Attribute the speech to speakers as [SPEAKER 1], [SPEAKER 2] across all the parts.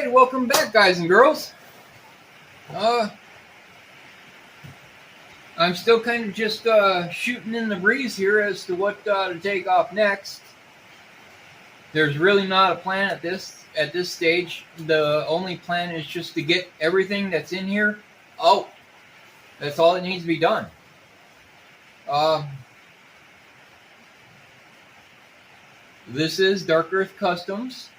[SPEAKER 1] Alright, welcome back, guys and girls. I'm still kind of just shooting in the breeze here as to what to take off next. There's really not a plan at this stage. The only plan is just to get everything that's in here out. That's all that needs to be done. This is Dark Earth Customs,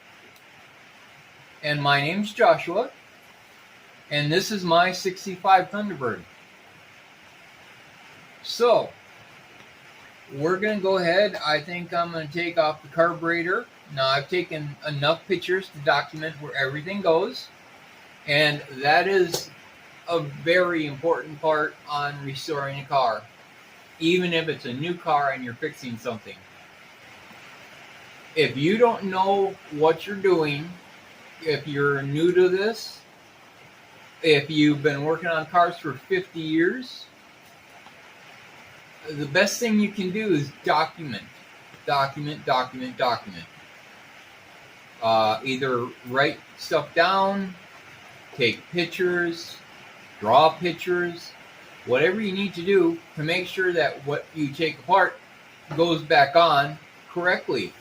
[SPEAKER 1] and my name's Joshua, and this is my 65 Thunderbird. So, we're going to go ahead. I think I'm going to take off the carburetor. Now, I've taken enough pictures to document where everything goes, and that is a very important part on restoring a car, even if it's a new car and you're fixing something. If you don't know what you're doing, if you're new to this, if you've been working on cars for 50 years, the best thing you can do is document. Either write stuff down, take pictures, draw pictures, whatever you need to do to make sure that what you take apart goes back on correctly.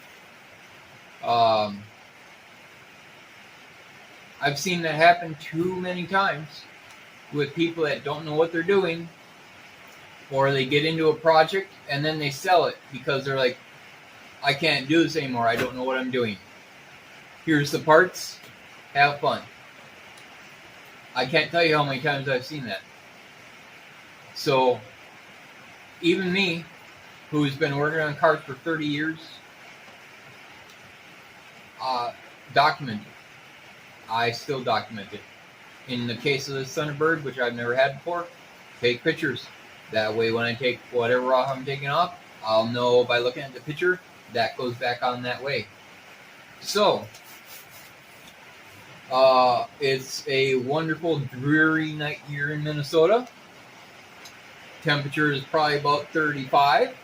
[SPEAKER 1] I've seen that happen too many times with people that don't know what they're doing, or they get into a project and then they sell it because they're like, I can't do this anymore, I don't know what I'm doing. Here's the parts, have fun. I can't tell you how many times I've seen that. So, even me, who's been working on cars for 30 years, document it. I still document it. In the case of this Thunderbird, which I've never had before, take pictures. That way when I take whatever off I'm taking off, I'll know by looking at the picture, that goes back on that way. So, it's a wonderful, dreary night here in Minnesota. Temperature is probably about 35.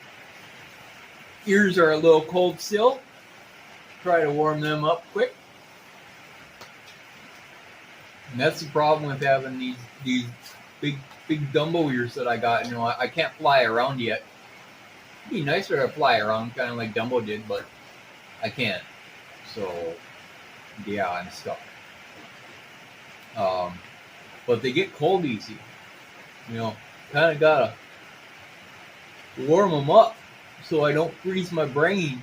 [SPEAKER 1] Ears are a little cold still. Try to warm them up quick. And that's the problem with having these big Dumbo ears that I got. You know, I can't fly around yet. It'd be nicer to fly around, kind of like Dumbo did, but I can't. So, yeah, I'm stuck. But they get cold easy. You know, kind of gotta warm them up so I don't freeze my brain.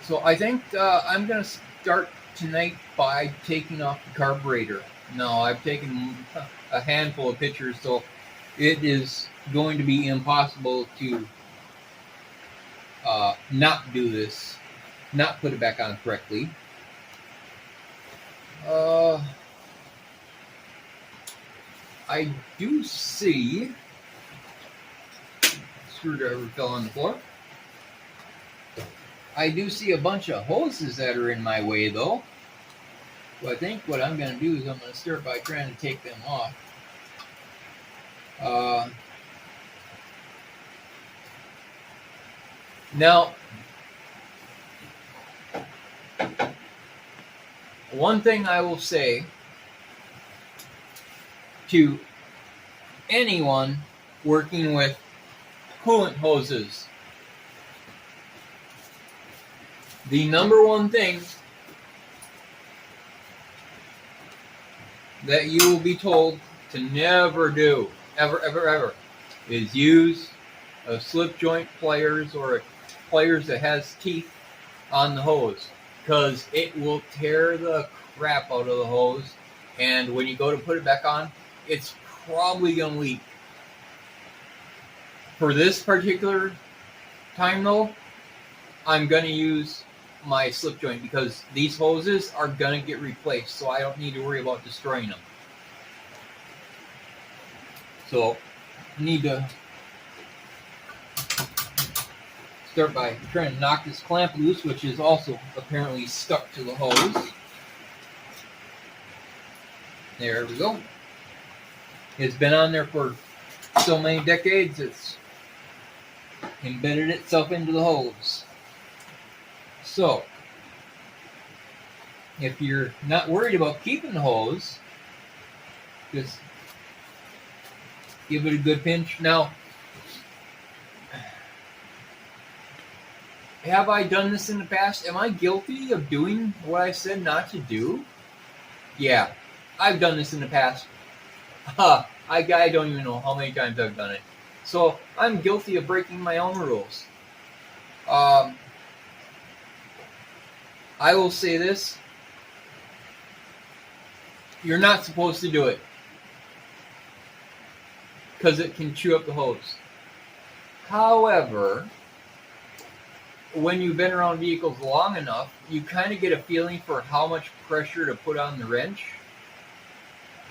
[SPEAKER 1] So I think I'm going to start tonight by taking off the carburetor. Now, I've taken a handful of pictures, so it is going to be impossible to not do this, not put it back on correctly. I do see screwdriver fell on the floor. I do see a bunch of hoses that are in my way, though. So I think what I'm going to do is I'm going to start by trying to take them off. Now, one thing I will say to anyone working with coolant hoses, the number one thing that you will be told to never do, ever, is use a slip joint pliers or a pliers that has teeth on the hose, because it will tear the crap out of the hose, and when you go to put it back on, it's probably going to leak. For this particular time, though, I'm going to use my slip joint because these hoses are going to get replaced, so I don't need to worry about destroying them. So, I need to start by trying to knock this clamp loose, which is also apparently stuck to the hose. There we go. It's been on there for so many decades, it's embedded itself into the hose. So, if you're not worried about keeping the hose, just give it a good pinch. Now, have I done this in the past? Am I guilty of doing what I said not to do? Yeah, I've done this in the past. I don't even know how many times I've done it. So I'm guilty of breaking my own rules. I will say this. You're not supposed to do it because it can chew up the hose. However, when you've been around vehicles long enough, you kind of get a feeling for how much pressure to put on the wrench.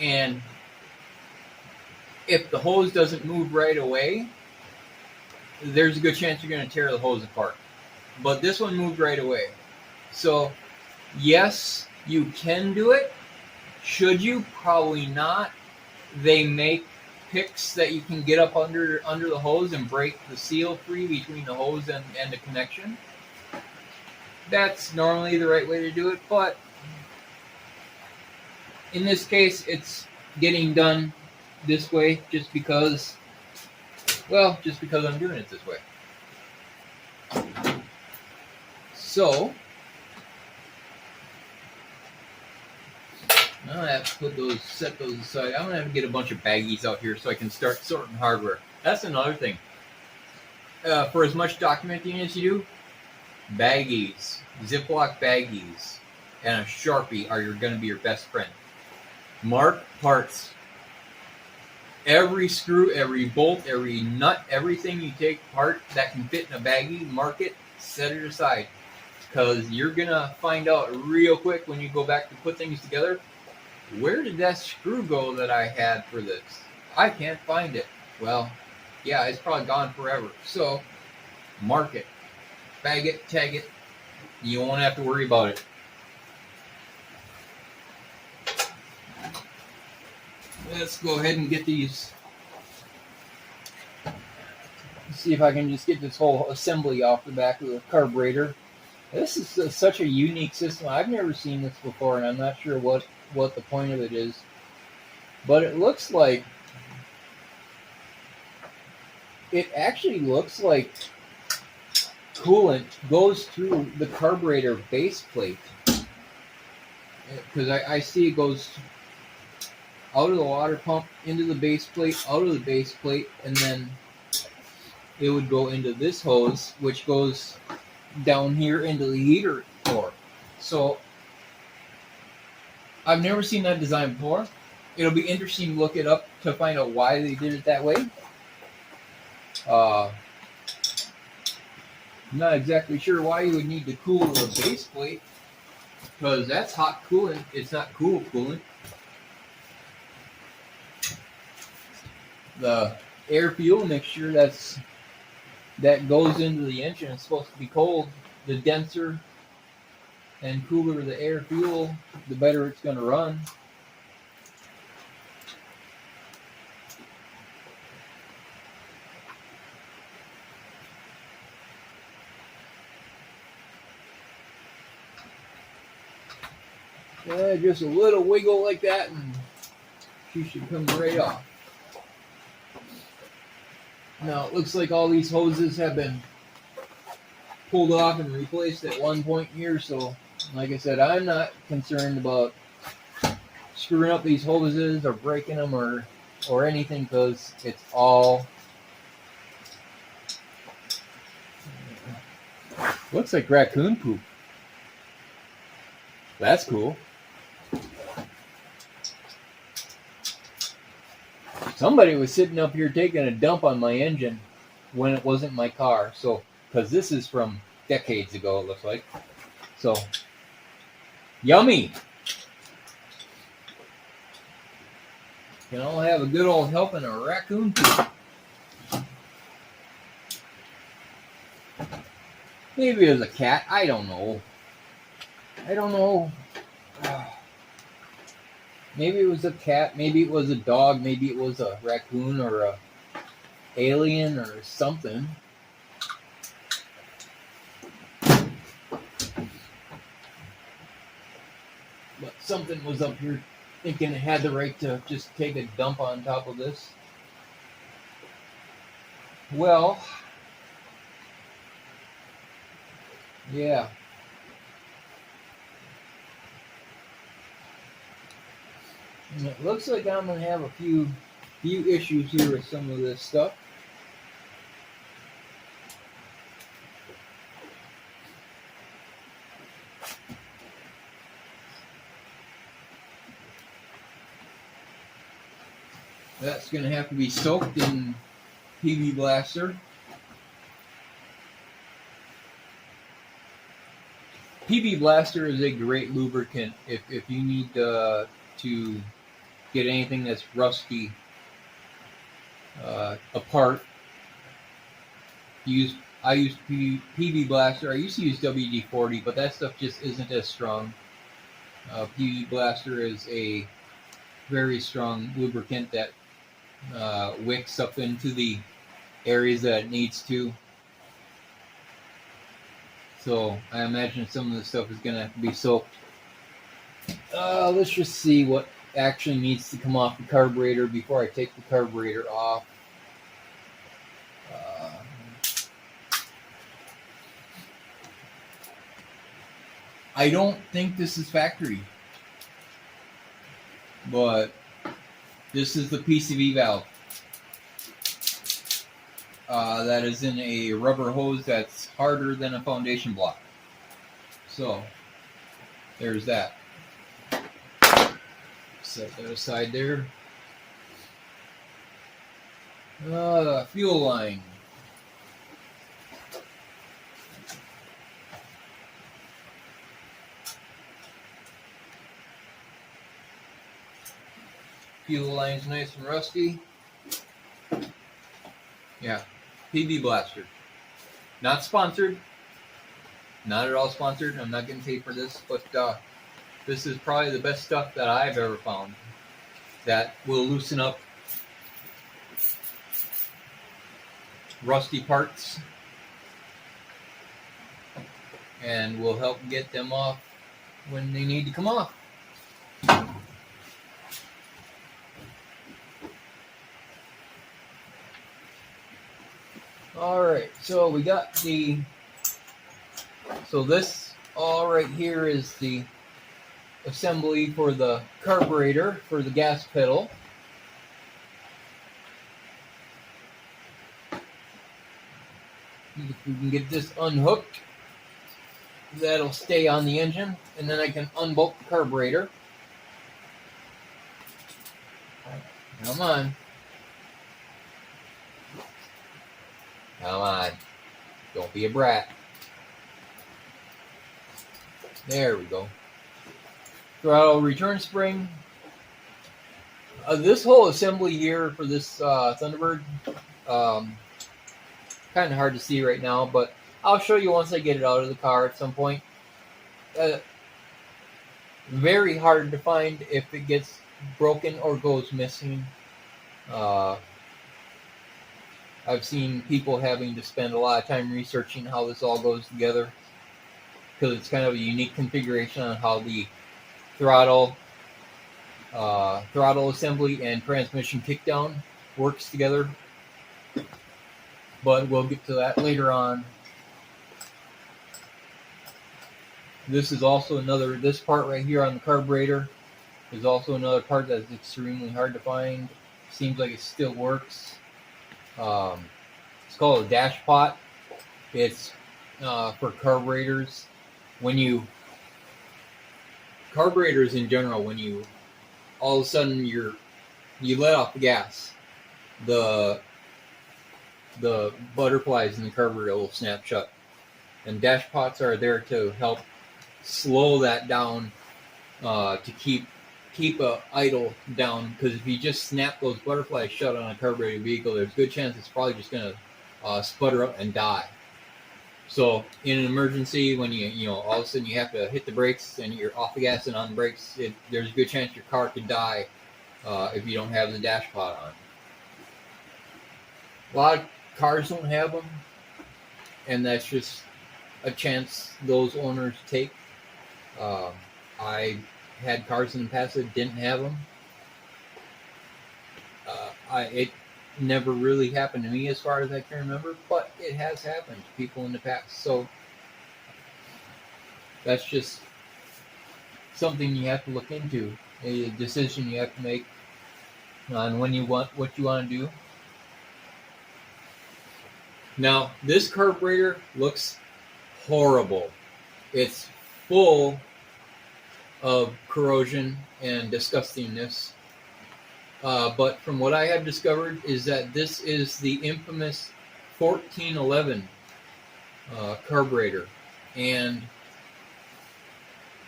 [SPEAKER 1] And if the hose doesn't move right away, there's a good chance you're going to tear the hose apart. But this one moved right away. So, yes, you can do it. Should you? Probably not. They make picks that you can get up under the hose and break the seal free between the hose and the connection. That's normally the right way to do it, but in this case, it's getting done this way just because I'm doing it this way. So, I'm gonna have to set those aside. I'm gonna have to get a bunch of baggies out here so I can start sorting hardware. That's another thing. For as much documenting as you do, baggies, Ziploc baggies, and a Sharpie are gonna be your best friend. Mark parts. Every screw, every bolt, every nut, everything you take apart that can fit in a baggie, mark it, set it aside. Because you're gonna find out real quick when you go back to put things together, where did that screw go that I had for this? I can't find it. Well, yeah, it's probably gone forever. So, mark it. Bag it, tag it. You won't have to worry about it. Let's go ahead and get these. Let's see if I can just get this whole assembly off the back of the carburetor. This is such a unique system. I've never seen this before, and I'm not sure what the point of it is. But it actually looks like coolant goes through the carburetor base plate. Because I see it goes out of the water pump, into the base plate, out of the base plate, and then it would go into this hose, which goes down here into the heater core. So, I've never seen that design before. It'll be interesting to look it up to find out why they did it that way. I'm not exactly sure why you would need to cool the base plate, because that's hot coolant. It's not cool coolant. The air fuel mixture that goes into the engine is supposed to be cold. The denser and cooler the air fuel, the better it's going to run. Yeah, just a little wiggle like that and she should come right off. Now, it looks like all these hoses have been pulled off and replaced at one point here, so like I said, I'm not concerned about screwing up these hoses or breaking them or anything, because it's all looks like raccoon poop. That's cool. Somebody was sitting up here taking a dump on my engine when it wasn't my car. So, because this is from decades ago, it looks like. So, yummy. Can all have a good old helping of raccoon poop. Maybe it was a cat. I don't know. Maybe it was a cat, maybe it was a dog, maybe it was a raccoon or a alien or something. something was up here thinking it had the right to just take a dump on top of this. Well, yeah. And it looks like I'm gonna have a few issues here with some of this stuff. That's gonna have to be soaked in PB Blaster. PB Blaster is a great lubricant if you need to get anything that's rusty apart. I use PB Blaster. I used to use WD-40, but that stuff just isn't as strong. PB Blaster is a very strong lubricant that wicks up into the areas that it needs to. So I imagine some of this stuff is going to have to be soaked. Let's just see what actually needs to come off the carburetor before I take the carburetor off. I don't think this is factory, but this is the PCV valve. That is in a rubber hose that's harder than a foundation block. So, there's that. Set that aside there. Fuel line. Fuel line's nice and rusty. Yeah, PB Blaster. Not sponsored. Not at all sponsored. I'm not getting paid for this, but this is probably the best stuff that I've ever found that will loosen up rusty parts and will help get them off when they need to come off. Alright, so we got this all right here is the assembly for the carburetor for the gas pedal. If we can get this unhooked, that'll stay on the engine, and then I can unbolt the carburetor. Come on. Come on. Don't be a brat. There we go. Throttle return spring. This whole assembly here for this Thunderbird, kind of hard to see right now, but I'll show you once I get it out of the car at some point. Very hard to find if it gets broken or goes missing. I've seen people having to spend a lot of time researching how this all goes together because it's kind of a unique configuration on how the throttle assembly and transmission kickdown works together. But we'll get to that later on. This is also this part right here on the carburetor is also another part that's extremely hard to find. Seems like it still works. It's called a dash pot. It's for carburetors. Carburetors in general, when you all of a sudden you let off the gas, the butterflies in the carburetor will snap shut, and dash pots are there to help slow that down, to keep a idle down, because if you just snap those butterflies shut on a carbureted vehicle, there's a good chance it's probably just going to sputter up and die. So in an emergency, when you all of a sudden you have to hit the brakes and you're off the gas and on the brakes, there's a good chance your car could die if you don't have the dash pot on. A lot of cars don't have them, and that's just a chance those owners take. I had cars in the past that didn't have them. It never really happened to me as far as I can remember, but it has happened to people in the past. So that's just something you have to look into, a decision you have to make on what you want to do. Now, this carburetor looks horrible. It's full of corrosion and disgustingness. But from what I have discovered is that this is the infamous 1411 carburetor. And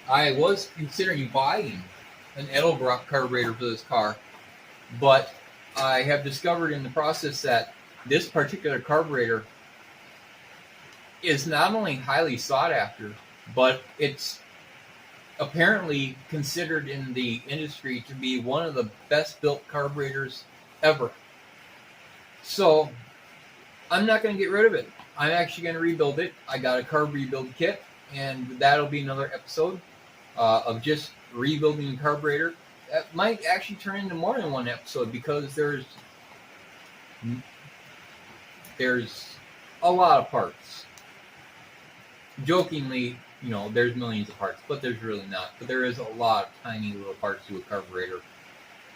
[SPEAKER 1] I was considering buying an Edelbrock carburetor for this car, but I have discovered in the process that this particular carburetor is not only highly sought after, but it's apparently considered in the industry to be one of the best built carburetors ever. So I'm not going to get rid of it. I'm actually going to rebuild it. I got a carb rebuild kit, and that'll be another episode of just rebuilding the carburetor. That might actually turn into more than one episode because there's a lot of parts. Jokingly, there's millions of parts, but there's really not. But there is a lot of tiny little parts to a carburetor.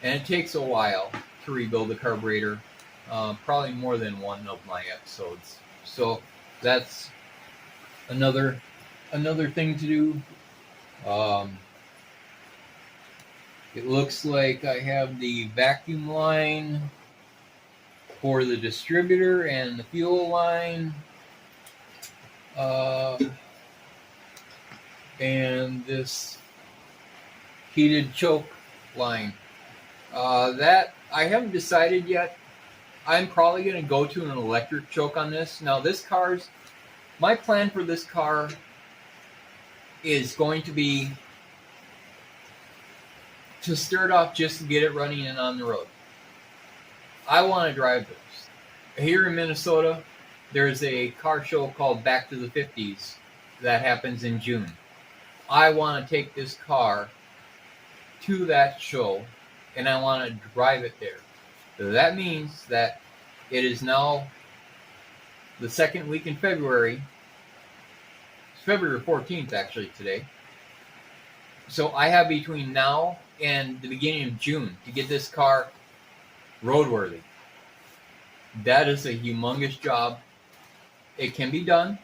[SPEAKER 1] And it takes a while to rebuild a carburetor, probably more than one of my episodes. So that's another thing to do. It looks like I have the vacuum line for the distributor and the fuel line. And this heated choke line. That I haven't decided yet. I'm probably going to go to an electric choke on this. Now, my plan for this car is going to be to start off just to get it running and on the road. I want to drive this. Here in Minnesota, there's a car show called Back to the 50s that happens in June. I want to take this car to that show, and I want to drive it there. So that means that it is now the second week in February. It's February 14th, actually, today. So I have between now and the beginning of June to get this car roadworthy. That is a humongous job. It can be done,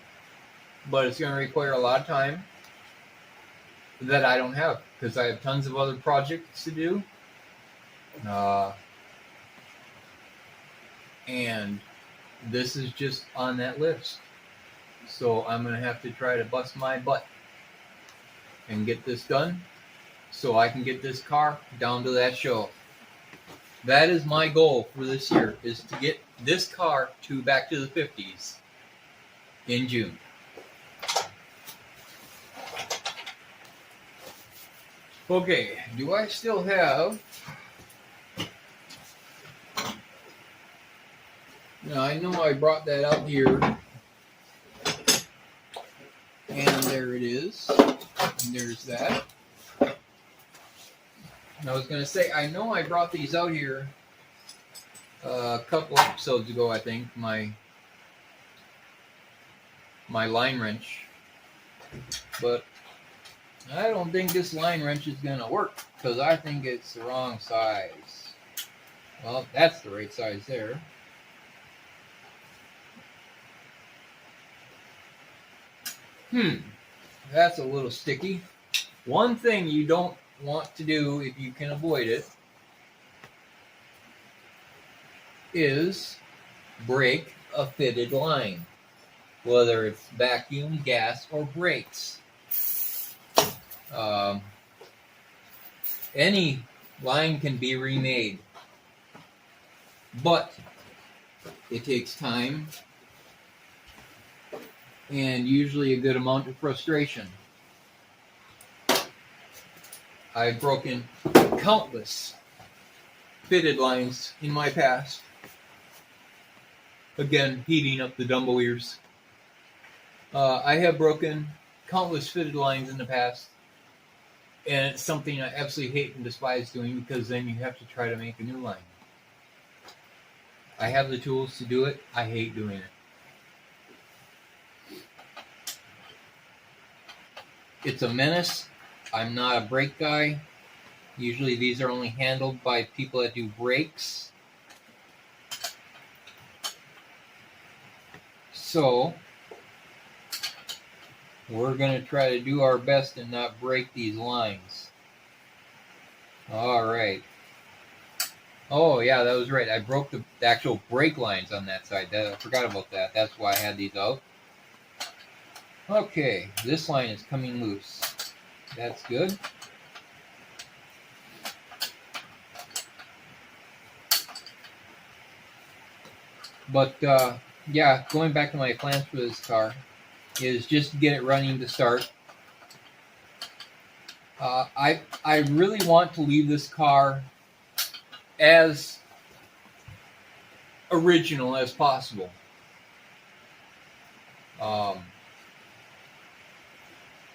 [SPEAKER 1] but it's going to require a lot of time that I don't have because I have tons of other projects to do. And this is just on that list. So I'm going to have to try to bust my butt and get this done so I can get this car down to that show. That is my goal for this year, is to get this car to Back to the 50s in June. Okay, do I still have... Now, I know I brought that out here. And there it is. And there's that. And I was going to say, I know I brought these out here a couple episodes ago, I think. My line wrench. But I don't think this line wrench is going to work because I think it's the wrong size. Well, that's the right size there. That's a little sticky. One thing you don't want to do, if you can avoid it, is break a fitted line, whether it's vacuum, gas, or brakes. Any line can be remade, but it takes time and usually a good amount of frustration. I've broken countless fitted lines in my past. Again, heating up the Dumbo ears. I have broken countless fitted lines in the past. And it's something I absolutely hate and despise doing, because then you have to try to make a new line. I have the tools to do it. I hate doing it. It's a menace. I'm not a brake guy. Usually these are only handled by people that do brakes. So we're going to try to do our best and not break these lines. All right. Oh, yeah, that was right. I broke the actual brake lines on that side. I forgot about that. That's why I had these out. Okay, this line is coming loose. That's good. But, yeah, going back to my plans for this car is just to get it running to start. I really want to leave this car as original as possible.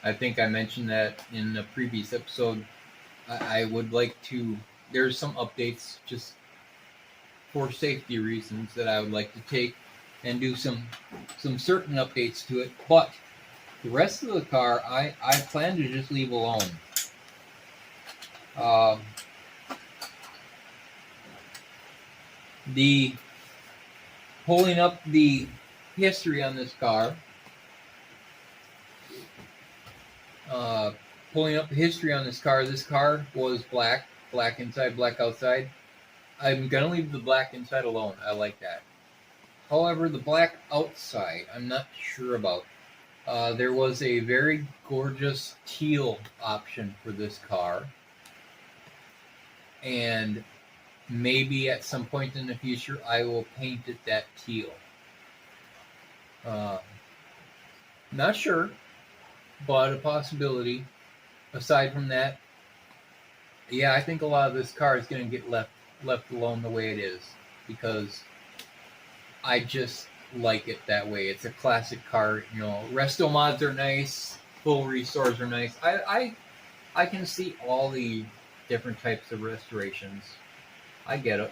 [SPEAKER 1] I think I mentioned that in the previous episode. I would like to, there's some updates just for safety reasons that I would like to take and do some certain updates to it. But the rest of the car, I plan to just leave alone. The pulling up the history on this car, this car was black inside, black outside. I'm gonna leave the black inside alone. I like that. However, the black outside, I'm not sure about. There was a very gorgeous teal option for this car, and maybe at some point in the future I will paint it that teal. Not sure, but a possibility. Aside from that, yeah, I think a lot of this car is going to get left alone the way it is, because I just like it that way. It's a classic car. You know, resto mods are nice, full restores are nice. I can see all the different types of restorations. I get it.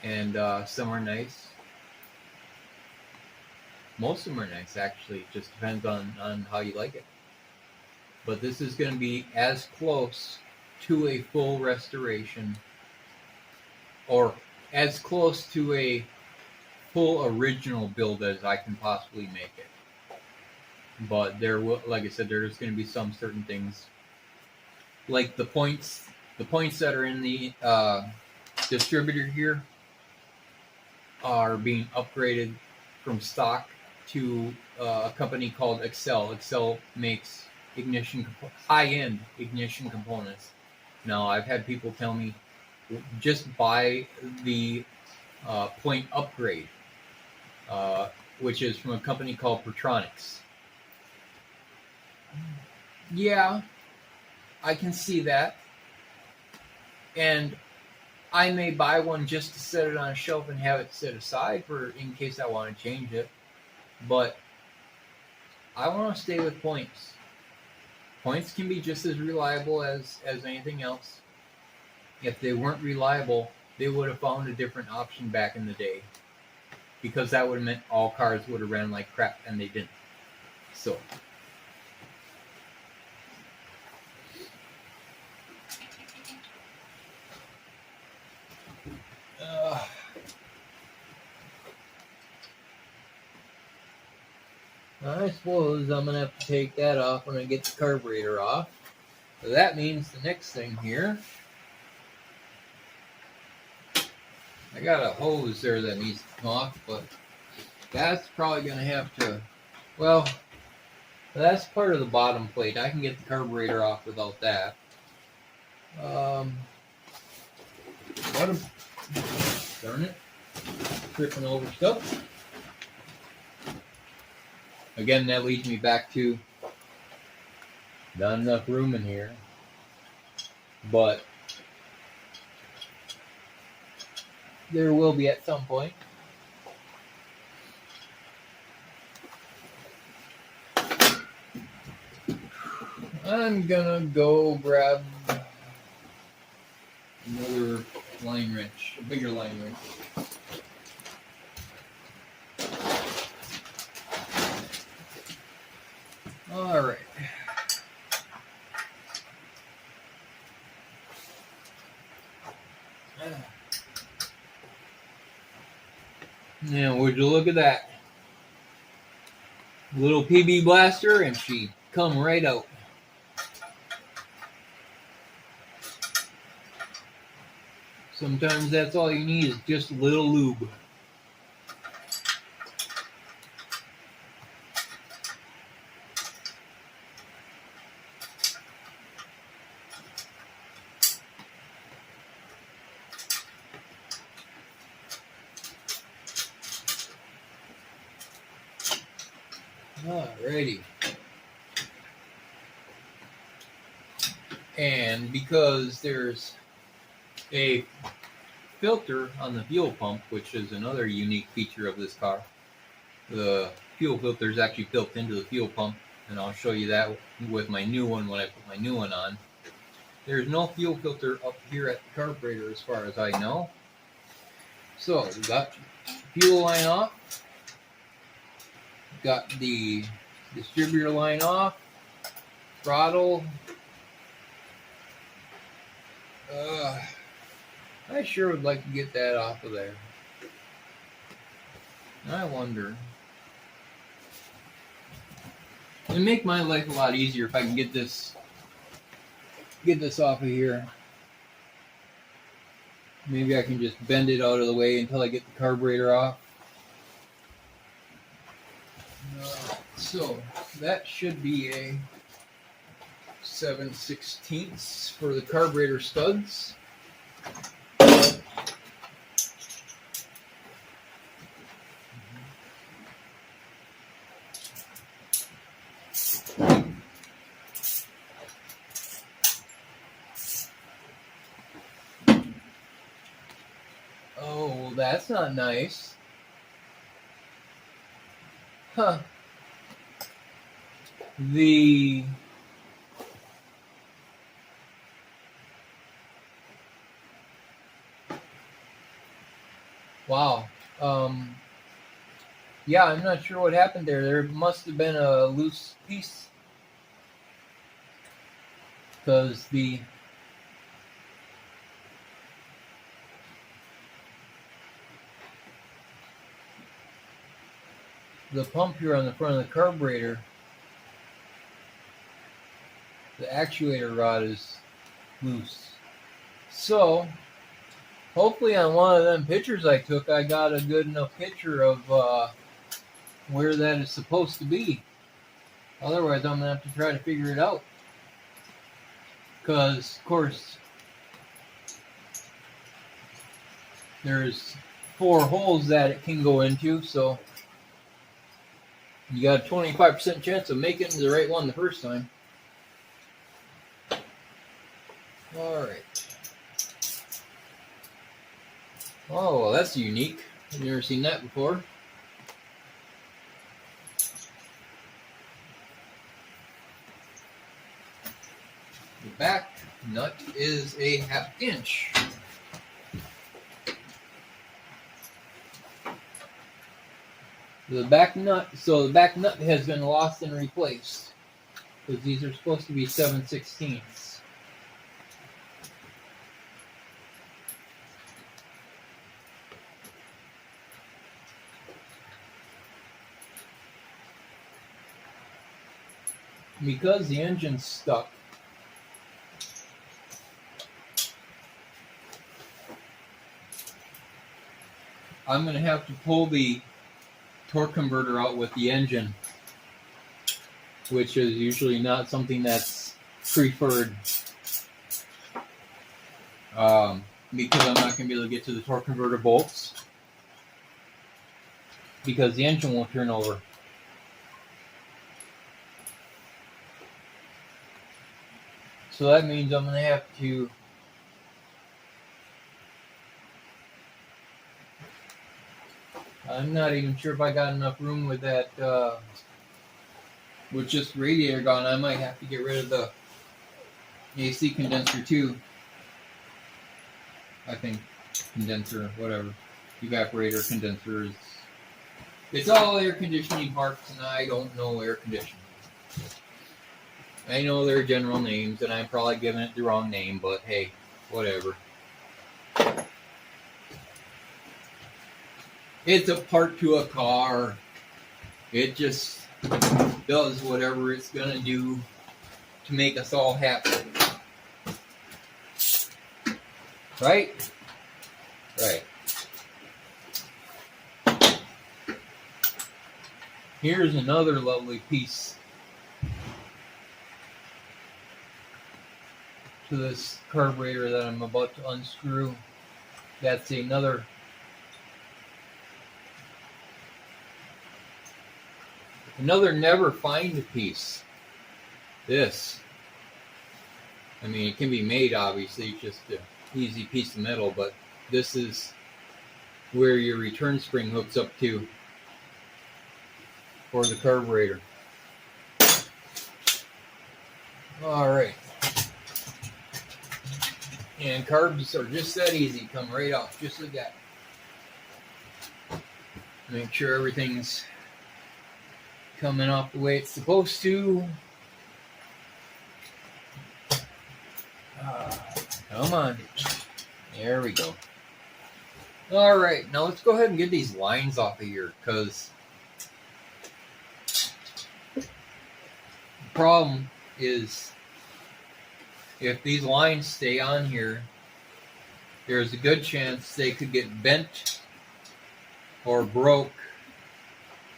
[SPEAKER 1] And some are nice. Most of them are nice, actually. It just depends on how you like it. But this is going to be as close to a full restoration, or as close to a full original build as I can possibly make it. But there will, like I said, there's going to be some certain things, like the points that are in the distributor here are being upgraded from stock to a company called Excel. Excel makes high-end ignition components. Now, I've had people tell me, just buy the point upgrade, which is from a company called Petronics. Yeah, I can see that. And I may buy one just to set it on a shelf and have it set aside for in case I want to change it. But I want to stay with points. Points can be just as reliable as anything else. If they weren't reliable, they would have found a different option back in the day, because that would have meant all cars would have ran like crap, and they didn't. So I suppose I'm going to have to take that off when I get the carburetor off. So that means the next thing here, I got a hose there that needs to come off, but that's probably going to have to, well, that's part of the bottom plate. I can get the carburetor off without that. Darn it. Tripping over stuff. Again, that leads me back to not enough room in here, but there will be at some point. I'm gonna go grab another line wrench, a bigger line wrench. All right. Now, would you look at that? Little PB blaster, and she come right out. Sometimes that's all you need is just a little lube. Alrighty. And because there's a filter on the fuel pump, which is another unique feature of this car, the fuel filter is actually built into the fuel pump, and I'll show you that with my new one when I put my new one on. There's no fuel filter up here at the carburetor as far as I know. So we got fuel line off, got the distributor line off, throttle. I sure would like to get that off of there. I wonder. It'd make my life a lot easier if I can get this off of here. Maybe I can just bend it out of the way until I get the carburetor off. So that should be a 7/16 for the carburetor studs. Oh, that's not nice. Huh. Wow. Yeah, I'm not sure what happened there. There must have been a loose piece. Because the pump here on the front of the carburetor, the actuator rod is loose. So hopefully on one of them pictures I took, I got a good enough picture of where that is supposed to be. Otherwise, I'm going to have to try to figure it out. Because, of course, there's 4 holes that it can go into, so you got a 25% chance of making the right one the first time. Alright. Oh, well, that's unique. I've never seen that before. The back nut is a 1/2 inch. The back nut has been lost and replaced because these are supposed to be 7/16. Because the engine's stuck, I'm going to have to pull the torque converter out with the engine, which is usually not something that's preferred, because I'm not going to be able to get to the torque converter bolts because the engine won't turn over. So that means I'm going to have to I'm not even sure if I got enough room with that with just radiator gone, I might have to get rid of the AC condenser too. I think condenser, whatever, evaporator, condensers. It's all air conditioning parts, and I don't know air conditioning. I know their general names, and I'm probably giving it the wrong name, but hey, whatever. It's a part to a car. It just does whatever it's gonna do to make us all happy. Right? Right. Here's another lovely piece to this carburetor that I'm about to unscrew. That's another never find piece. This. I mean, it can be made, obviously, it's just an easy piece of metal, but this is where your return spring hooks up to for the carburetor. Alright. And carbs are just that easy, come right off, just like that. Make sure everything's coming off the way it's supposed to. Come on. There we go. Alright, now let's go ahead and get these lines off of here, because the problem is if these lines stay on here, there's a good chance they could get bent or broke,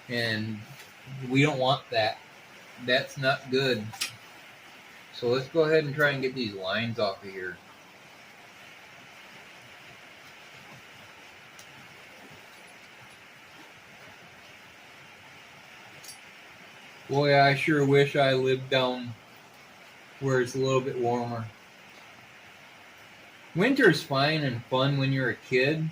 [SPEAKER 1] and we don't want that. That's not good. So let's go ahead and try and get these lines off of here. Boy, I sure wish I lived down where it's a little bit warmer. Winter's fine and fun when you're a kid,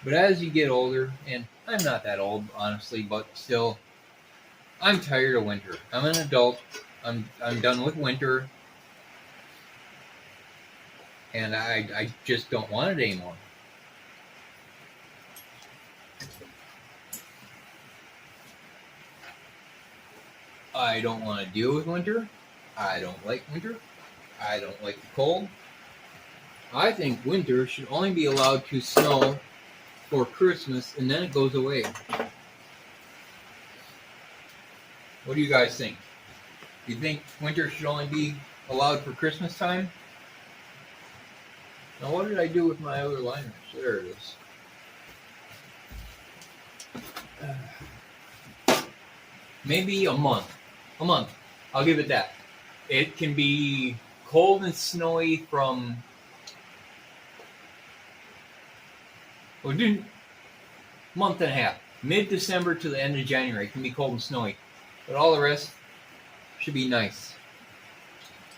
[SPEAKER 1] but as you get older, and I'm not that old, honestly, but still, I'm tired of winter. I'm an adult. I'm done with winter, and I just don't want it anymore. I don't want to deal with winter. I don't like winter. I don't like the cold. I think winter should only be allowed to snow for Christmas, and then it goes away. What do you guys think? Do you think winter should only be allowed for Christmas time? Now, what did I do with my other liners? There it is. Maybe a month. A month. I'll give it that. It can be cold and snowy from month and a half. Mid-December to the end of January. It can be cold and snowy. But all the rest should be nice.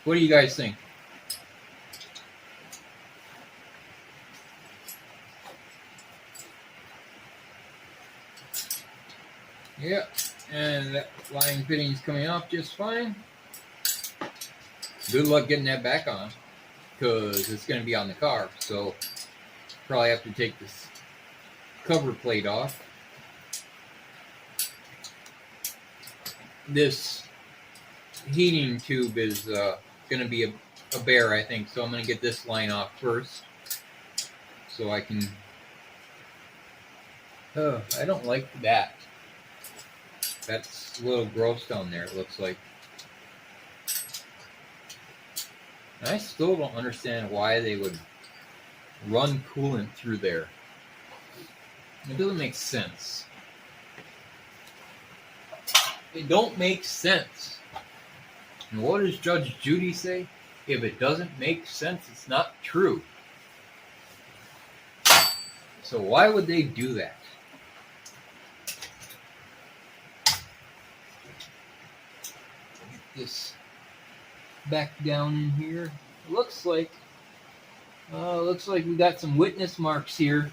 [SPEAKER 1] What do you guys think? Yeah, and that line fitting is coming off just fine. Good luck getting that back on, because it's going to be on the car, so probably have to take this cover plate off. This heating tube is going to be a bear, I think, so I'm going to get this line off first, so I can... Oh, I don't like that. That's a little gross down there, it looks like. I still don't understand why they would run coolant through there. It doesn't make sense. It don't make sense. And what does Judge Judy say? If it doesn't make sense, it's not true. So why would they do that? Get this back down in here. Looks like we got some witness marks here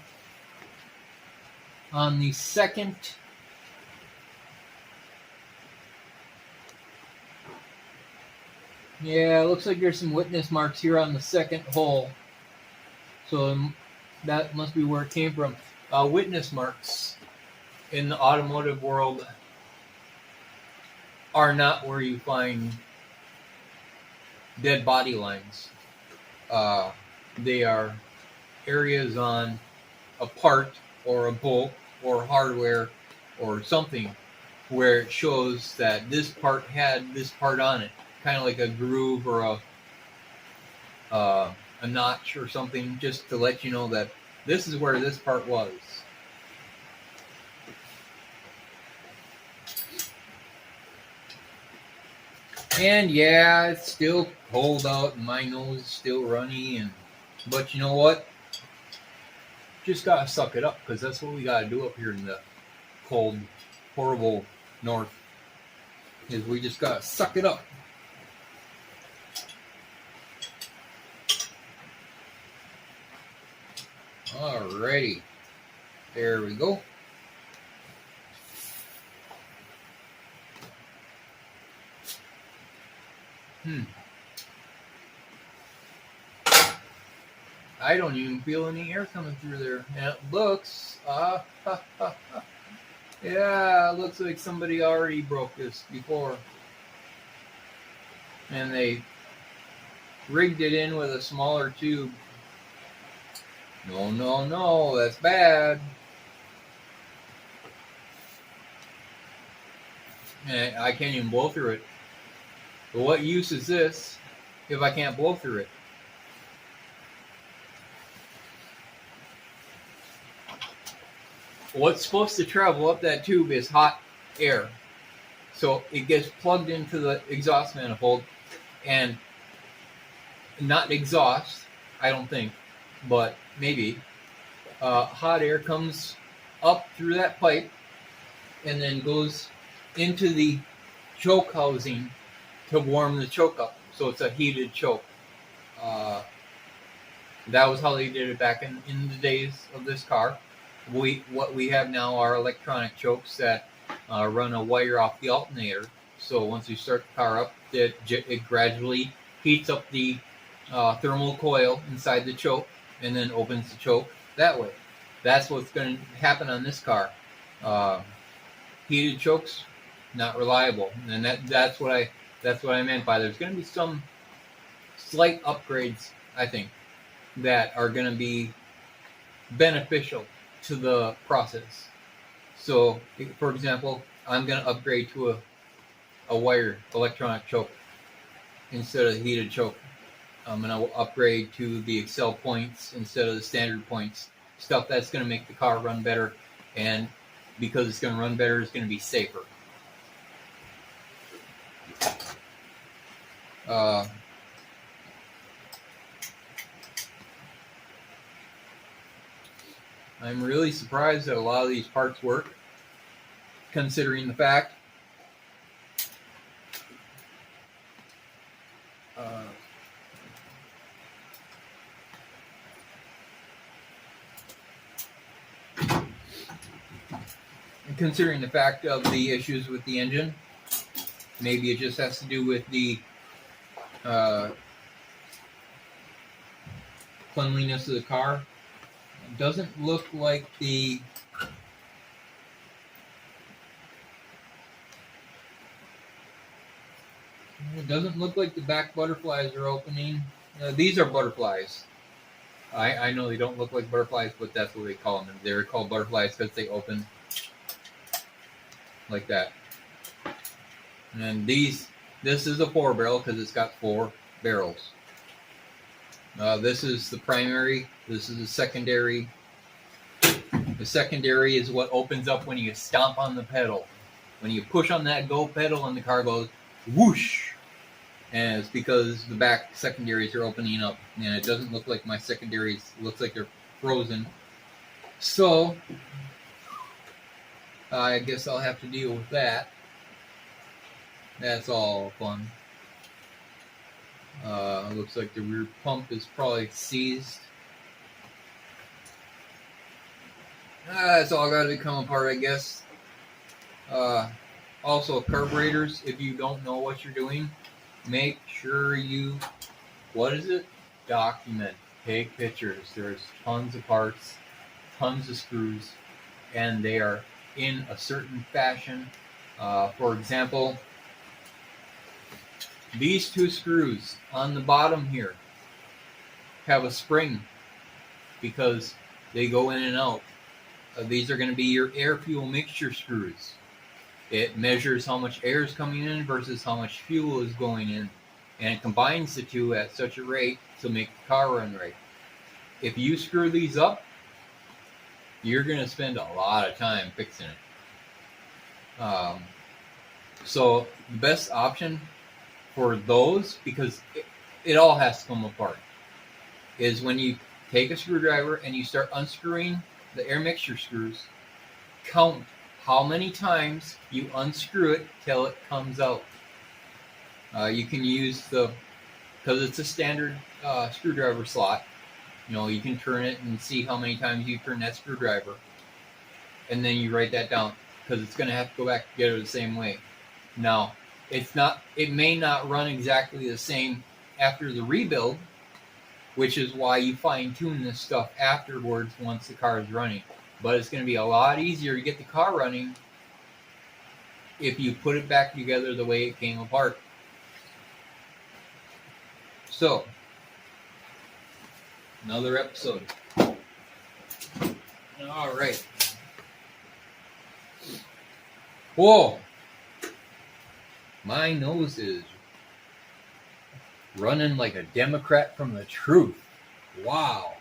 [SPEAKER 1] on the second Yeah, it looks like there's some witness marks here on the second hole. So that must be where it came from. Witness marks in the automotive world are not where you find dead body lines. They are areas on a part or a bolt or hardware or something where it shows that this part had this part on it, kind of like a groove or a notch or something, just to let you know that this is where this part was. And yeah, it's still cold out and my nose is still runny, but you know what? Just gotta suck it up, because that's what we gotta do up here in the cold, horrible north, is we just gotta suck it up. Alrighty, there we go. I don't even feel any air coming through there. And it looks, yeah, it looks like somebody already broke this before. And they rigged it in with a smaller tube. No, that's bad. And I can't even blow through it. But what use is this if I can't blow through it? What's supposed to travel up that tube is hot air. So it gets plugged into the exhaust manifold, and not exhaust, I don't think, but maybe. Hot air comes up through that pipe and then goes into the choke housing to warm the choke up. So it's a heated choke. That was how they did it back in the days of this car. What we have now are electronic chokes that run a wire off the alternator. So once you start the car up, it gradually heats up the thermal coil inside the choke and then opens the choke that way. That's what's going to happen on this car. Heated chokes, not reliable, and that's what I meant by there's going to be some slight upgrades, I think, that are going to be beneficial to the process. So, for example, I'm going to upgrade to a wired electronic choke instead of the heated choke. I'm going to upgrade to the Excel points instead of the standard points. Stuff that's going to make the car run better, and because it's going to run better, it's going to be safer. I'm really surprised that a lot of these parts work, considering the fact of the issues with the engine. Maybe it just has to do with the cleanliness of the car. It doesn't look like the back butterflies are opening. These are butterflies. I know they don't look like butterflies, but that's what they call them. They're called butterflies because they open like that. And this is a 4-barrel because it's got 4 barrels. This is the primary. This is the secondary. The secondary is what opens up when you stomp on the pedal. When you push on that go pedal and the car goes whoosh. And it's because the back secondaries are opening up. And it doesn't look like my secondaries. It looks like they're frozen. So I guess I'll have to deal with that. That's all fun. Looks like the rear pump is probably seized. It's all got to come apart, I guess. Also, carburetors, if you don't know what you're doing, make sure you, document, take pictures. There's tons of parts, tons of screws, and they are in a certain fashion. For example, these two screws on the bottom here have a spring because they go in and out. These are going to be your air fuel mixture screws. It measures how much air is coming in versus how much fuel is going in, and it combines the two at such a rate to make the car run right. If you screw these up, you're going to spend a lot of time fixing it. So the best option for those, because it all has to come apart, is when you take a screwdriver and you start unscrewing the air mixture screws, count how many times you unscrew it till it comes out. You can use because it's a standard screwdriver slot, you can turn it and see how many times you turn that screwdriver, and then you write that down, because it's going to have to go back together the same way. Now, it may not run exactly the same after the rebuild, which is why you fine-tune this stuff afterwards once the car is running. But it's going to be a lot easier to get the car running if you put it back together the way it came apart. So, another episode. All right. Whoa! My nose is running like a Democrat from the truth. Wow.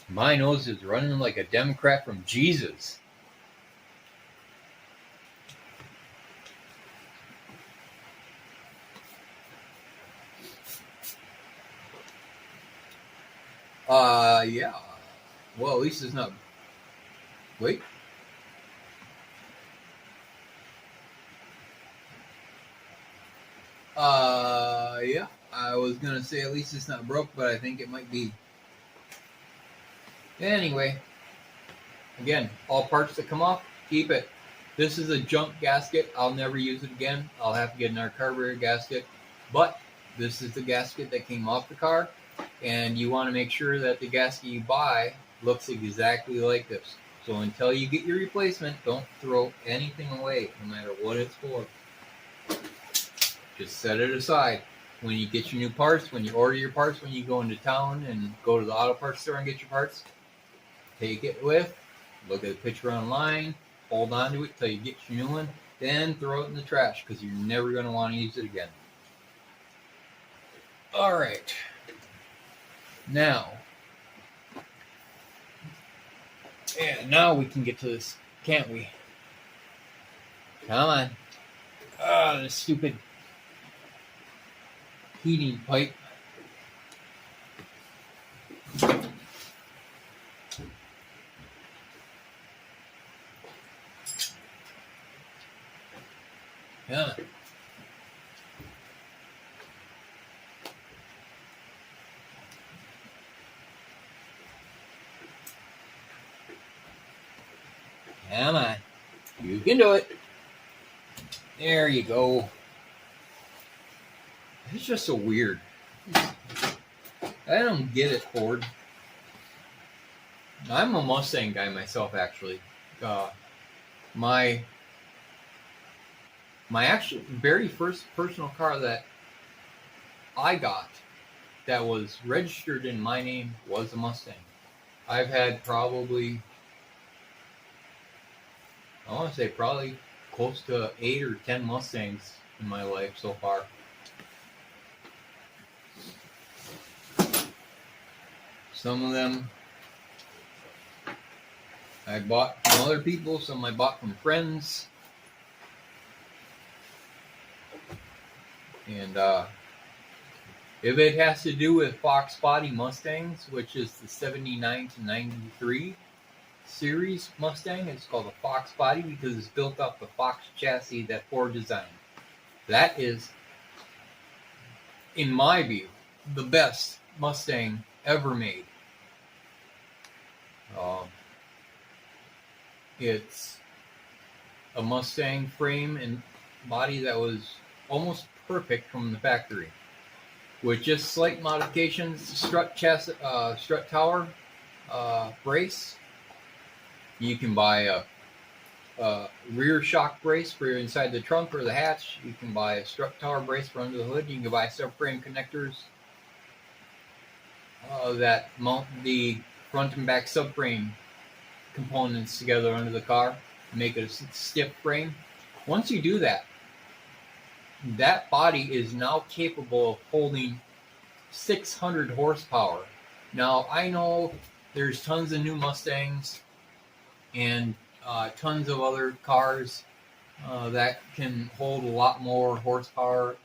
[SPEAKER 1] My nose is running like a Democrat from Jesus. Yeah. Well, at least it's not. Wait. Yeah. I was gonna say at least it's not broke, but I think it might be. Anyway. Again, all parts that come off, keep it. This is a junk gasket. I'll never use it again. I'll have to get another carburetor gasket. But this is the gasket that came off the car. And you want to make sure that the gasket you buy looks exactly like this. So until you get your replacement, don't throw anything away, no matter what it's for. Just set it aside. When you get your new parts, when you order your parts, when you go into town and go to the auto parts store and get your parts, take it with, look at the picture online, hold on to it till you get your new one, then throw it in the trash, because you're never going to want to use it again. All right. Now, now we can get to this, can't we? Come on. This stupid heating pipe. Come on. Come on. You can do it. There you go. It's just so weird. I don't get it, Ford. I'm a Mustang guy myself, actually. My actual very first personal car that I got that was registered in my name was a Mustang. I've had probably, I want to say probably close to 8 or 10 Mustangs in my life so far. Some of them I bought from other people, some I bought from friends. And if it has to do with Fox Body Mustangs, which is the 79 to 93 series Mustang, it's called a Fox Body because it's built off the Fox chassis that Ford designed. That is, in my view, the best Mustang ever made. Uh, it's a Mustang frame and body that was almost perfect from the factory, with just slight modifications. Strut tower brace. You can buy a rear shock brace for inside the trunk or the hatch. You can buy a strut tower brace for under the hood. You can buy subframe connectors that mount the front and back subframe components together under the car to make it a stiff frame. Once you do that, that body is now capable of holding 600 horsepower. Now, I know there's tons of new Mustangs and tons of other cars that can hold a lot more horsepower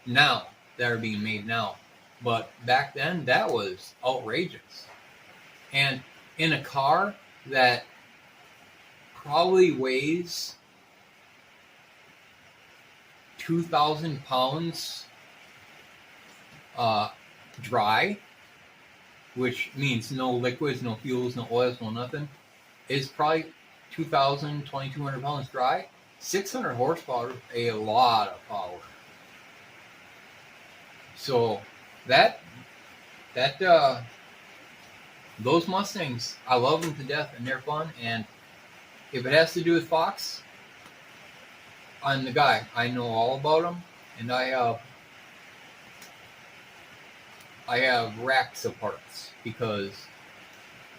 [SPEAKER 1] now, that are being made now. But back then, that was outrageous. And in a car that probably weighs 2,000 pounds dry, which means no liquids, no fuels, no oils, no nothing, is probably 2,000, 2,200 pounds dry. 600 horsepower is a lot of power. So those Mustangs, I love them to death and they're fun. And if it has to do with Fox, I'm the guy. I know all about them, and I have racks of parts because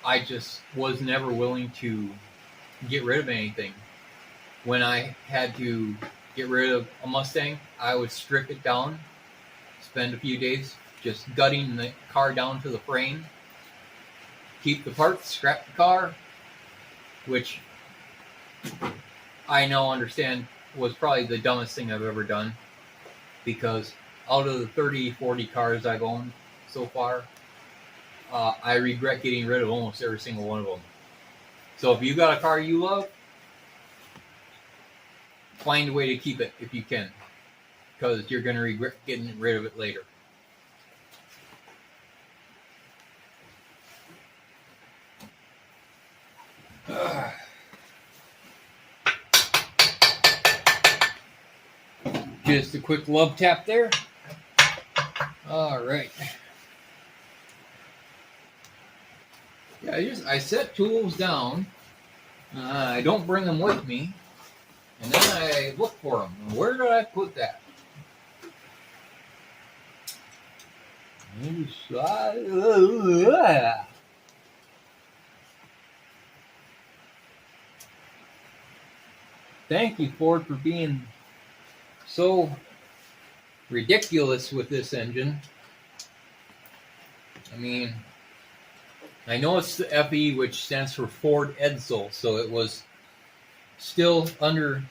[SPEAKER 1] I just was never willing to get rid of anything. When I had to get rid of a Mustang, I would strip it down, spend a few days just gutting the car down to the frame, keep the parts, scrap the car, which I now understand was probably the dumbest thing I've ever done, because out of the 30, 40 cars I've owned so far, I regret getting rid of almost every single one of them. So if you got a car you love, find a way to keep it if you can, because you're going to regret getting rid of it later. Just a quick love tap there. All right. Yeah, I set tools down. I don't bring them with me, and then I look for them. Where did I put that? Thank you, Ford, for being so ridiculous with this engine. I mean, I know it's the FE, which stands for Ford Edsel, so it was still under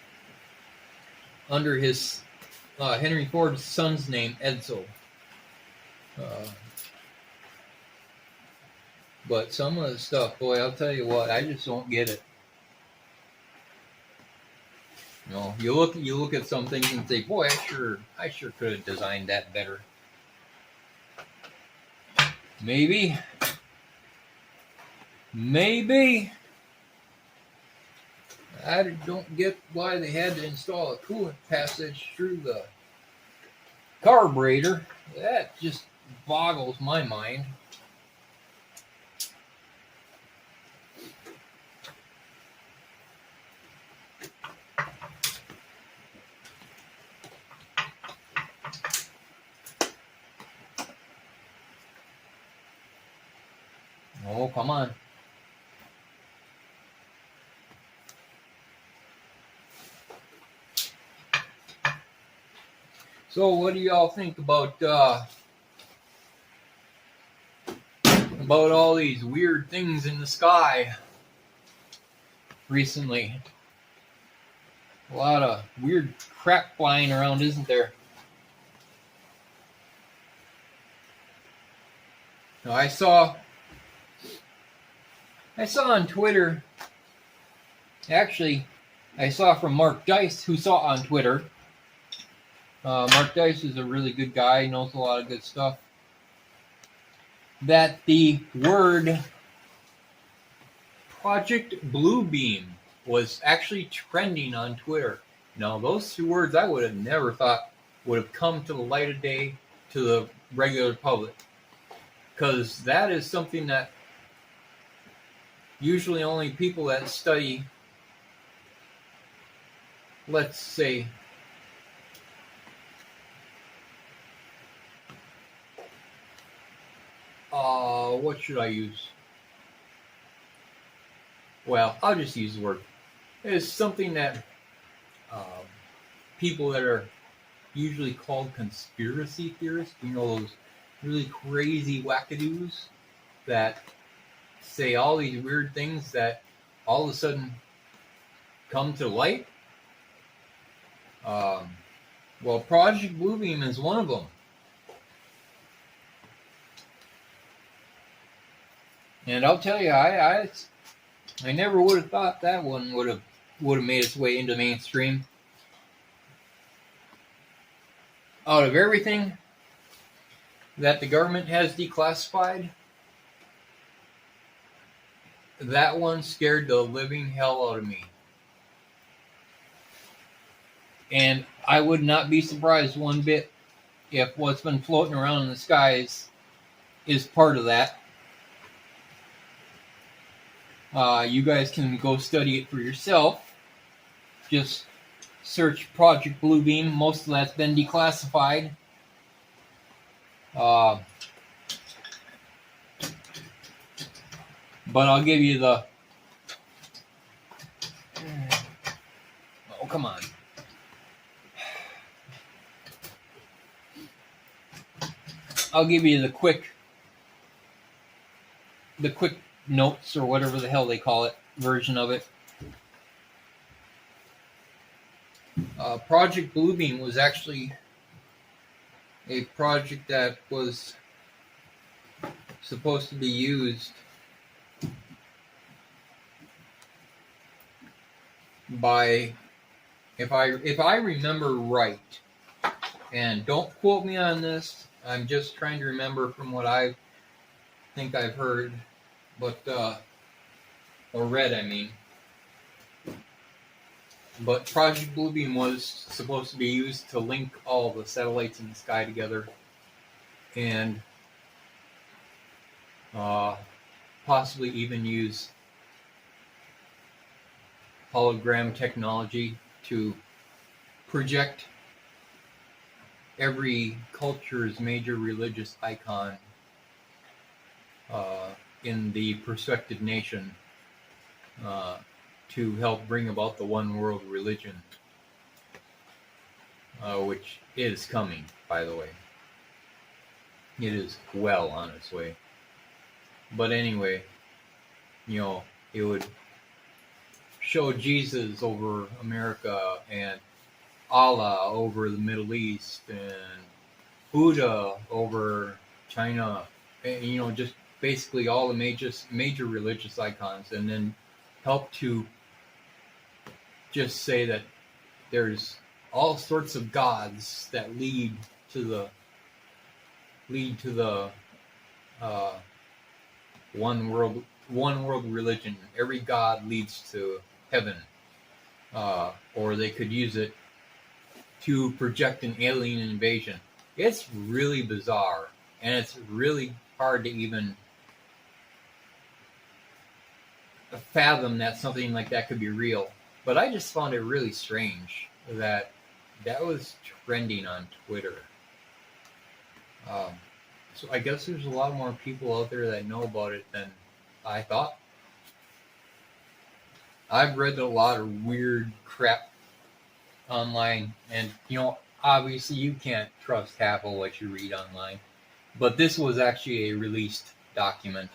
[SPEAKER 1] his Henry Ford's son's name, Edsel. But some of the stuff, boy, I'll tell you what, I just don't get it. You know, you look at some things and say, boy, I sure could have designed that better. Maybe. I don't get why they had to install a coolant passage through the carburetor. That just boggles my mind. Oh, come on. So what do y'all think about all these weird things in the sky recently? A lot of weird crap flying around, isn't there? Now, I saw on Twitter, actually, I saw from Mark Dice, who saw on Twitter. Mark Dice is a really good guy, he knows a lot of good stuff, that the word Project Bluebeam was actually trending on Twitter. Now, those two words I would have never thought would have come to the light of day to the regular public. Because that is something that usually only people that study, let's say, what should I use? Well, I'll just use the word. It's something that people that are usually called conspiracy theorists, you know, those really crazy wackadoos that say all these weird things that all of a sudden come to light. Well, Project Bluebeam is one of them. And I'll tell you, I never would have thought that one would have made its way into mainstream. Out of everything that the government has declassified, that one scared the living hell out of me. And I would not be surprised one bit if what's been floating around in the skies is part of that. You guys can go study it for yourself. Just search Project Bluebeam. Most of that's been declassified. But I'll give you the... Oh, come on. I'll give you the quick notes, or whatever the hell they call it, version of it. Project Bluebeam was actually a project that was supposed to be used by, if I remember right, and don't quote me on this, I'm just trying to remember from what I think I've heard, but or read, I mean. But Project Bluebeam was supposed to be used to link all the satellites in the sky together, and possibly even use hologram technology to project every culture's major religious icon in the prospective nation to help bring about the one world religion, which is coming, by the way. It is well on its way. But anyway, you know, it would show Jesus over America, and Allah over the Middle East, and Buddha over China, and, you know, just basically all the major religious icons, and then help to just say that there's all sorts of gods that lead to the one world religion. Every god leads to heaven, or they could use it to project an alien invasion. It's really bizarre, and it's really hard to even fathom that something like that could be real. But I just found it really strange that was trending on Twitter. So I guess there's a lot more people out there that know about it than I thought. I've read a lot of weird crap online, and you know, obviously you can't trust half of what you read online. But this was actually a released document,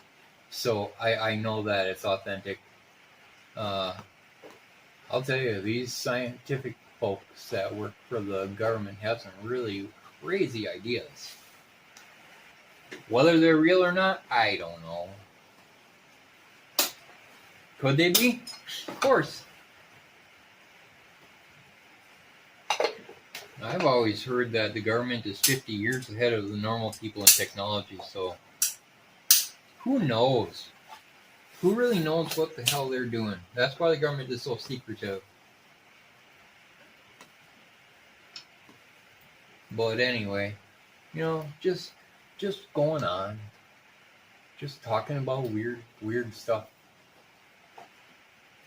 [SPEAKER 1] so I know that it's authentic. I'll tell you, these scientific folks that work for the government have some really crazy ideas. Whether they're real or not, I don't know. Could they be? Of course. I've always heard that the government is 50 years ahead of the normal people in technology, so who knows? who really knows what the hell they're doing? That's why the government is so secretive. But anyway, just going on, just talking about weird stuff,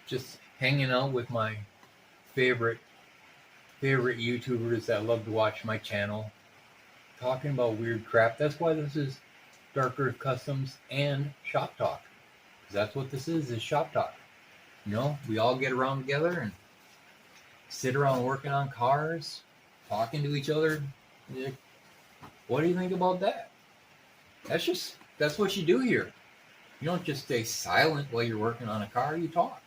[SPEAKER 1] just hanging out with my favorite YouTubers that love to watch my channel, talking about weird crap. That's why this is Dark Earth Customs and Shop Talk. That's what this is Shop Talk. We all get around together and sit around working on cars, talking to each other. What do you think about that? That's what you do here. You don't just stay silent while you're working on a car. You talk.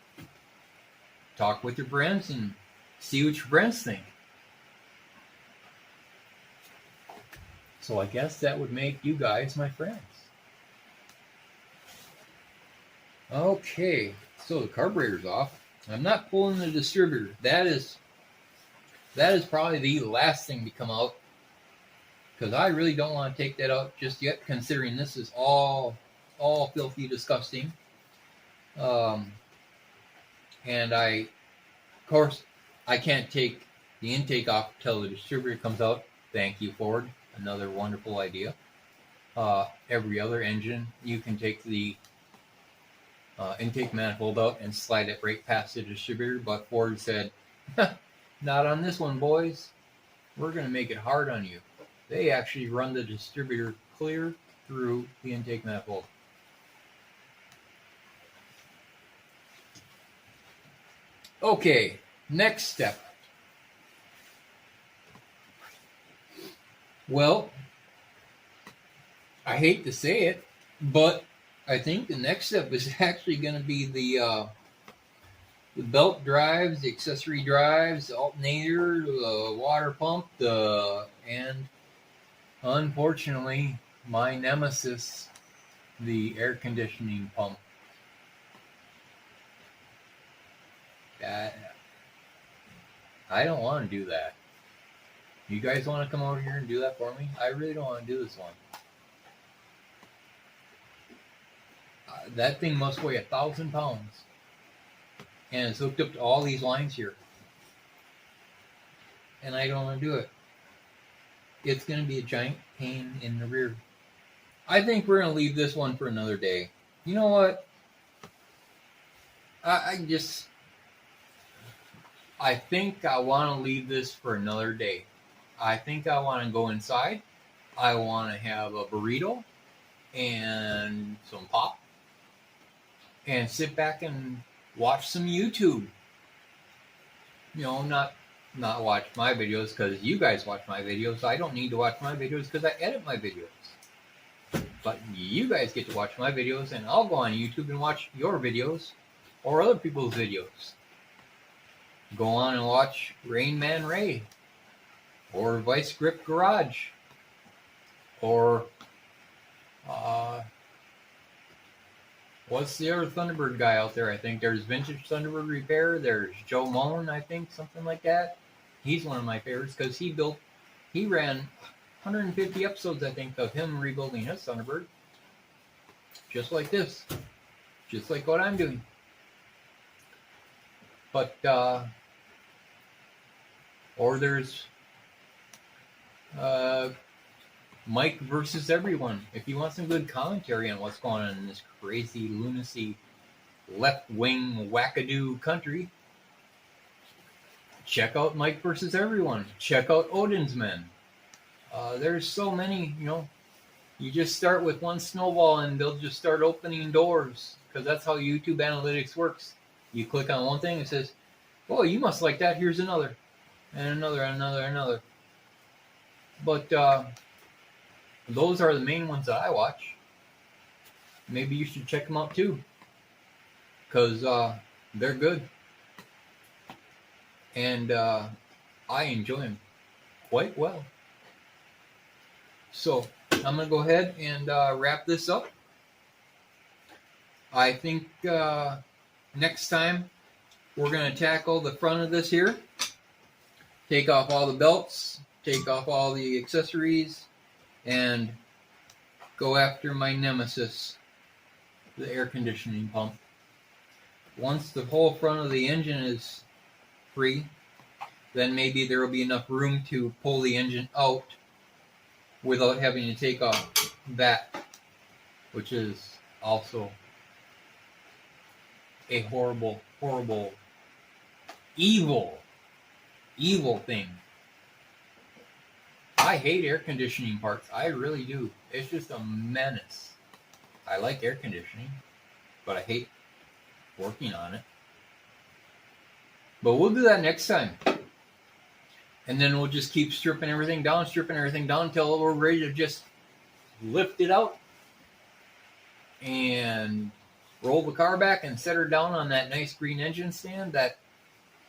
[SPEAKER 1] Talk with your friends and see what your friends think. So I guess that would make you guys my friends. Okay, so the carburetor's off. I'm not pulling the distributor. That is probably the last thing to come out, because I really don't want to take that out just yet, considering this is all filthy, disgusting. And of course, I can't take the intake off until the distributor comes out. Thank you, Ford. Another wonderful idea. Every other engine, you can take the intake manifold out and slide it right past the distributor, but Ford said, not on this one, boys. We're going to make it hard on you. They actually run the distributor clear through the intake manifold. Okay, next step. Well, I hate to say it, but I think the next step is actually going to be the belt drives, the accessory drives, the alternator, the water pump, and unfortunately, my nemesis, the air conditioning pump. I don't want to do that. You guys want to come over here and do that for me? I really don't want to do this one. That thing must weigh 1,000 pounds. And it's hooked up to all these lines here. And I don't want to do it. It's going to be a giant pain in the rear. I think we're going to leave this one for another day. You know what? I think I want to leave this for another day. I think I want to go inside. I want to have a burrito and some pop. And sit back and watch some YouTube. Not watch my videos because you guys watch my videos. I don't need to watch my videos because I edit my videos. But you guys get to watch my videos, and I'll go on YouTube and watch your videos or other people's videos. Go on and watch Rain Man Ray or Vice Grip Garage or what's the other Thunderbird guy out there? I think there's Vintage Thunderbird Repair. There's Joe Moan, I think, something like that. He's one of my favorites because he ran 150 episodes, I think, of him rebuilding his Thunderbird. Just like this. Just like what I'm doing. But, or there's Mike versus everyone. If you want some good commentary on what's going on in this crazy lunacy left-wing wackadoo country, check out Mike versus everyone. Check out Odin's Men. There's so many, you just start with one snowball and they'll just start opening doors, because that's how YouTube analytics works. You click on one thing, it says, oh, you must like that, here's another, and another, and another, and another. But those are the main ones that I watch. Maybe you should check them out too, because they're good. And I enjoy them quite well. So I'm going to go ahead and wrap this up. I think next time we're going to tackle the front of this here. Take off all the belts, take off all the accessories, and go after my nemesis, the air conditioning pump. Once the whole front of the engine is free, then maybe there will be enough room to pull the engine out without having to take off that, which is also a horrible, horrible, evil thing. I hate air conditioning parts. I really do. It's just a menace. I like air conditioning, but I hate working on it. But we'll do that next time. And then we'll just keep stripping everything down until we're ready to just lift it out and roll the car back and set her down on that nice green engine stand that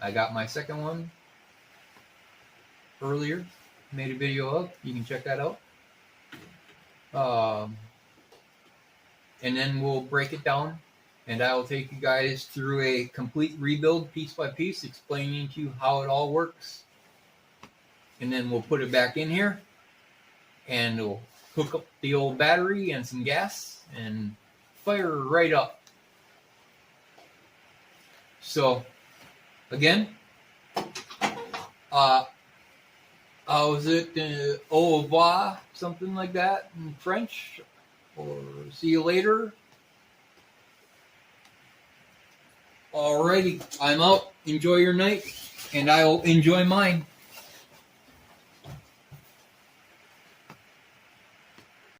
[SPEAKER 1] I got my second one earlier. Made a video of. You can check that out. And then we'll break it down, and I will take you guys through a complete rebuild piece by piece, explaining to you how it all works. And then we'll put it back in here, and we'll hook up the old battery and some gas and fire right up. So, again, how is it? Au revoir, something like that in French, or see you later. Alrighty, I'm out. Enjoy your night, and I'll enjoy mine.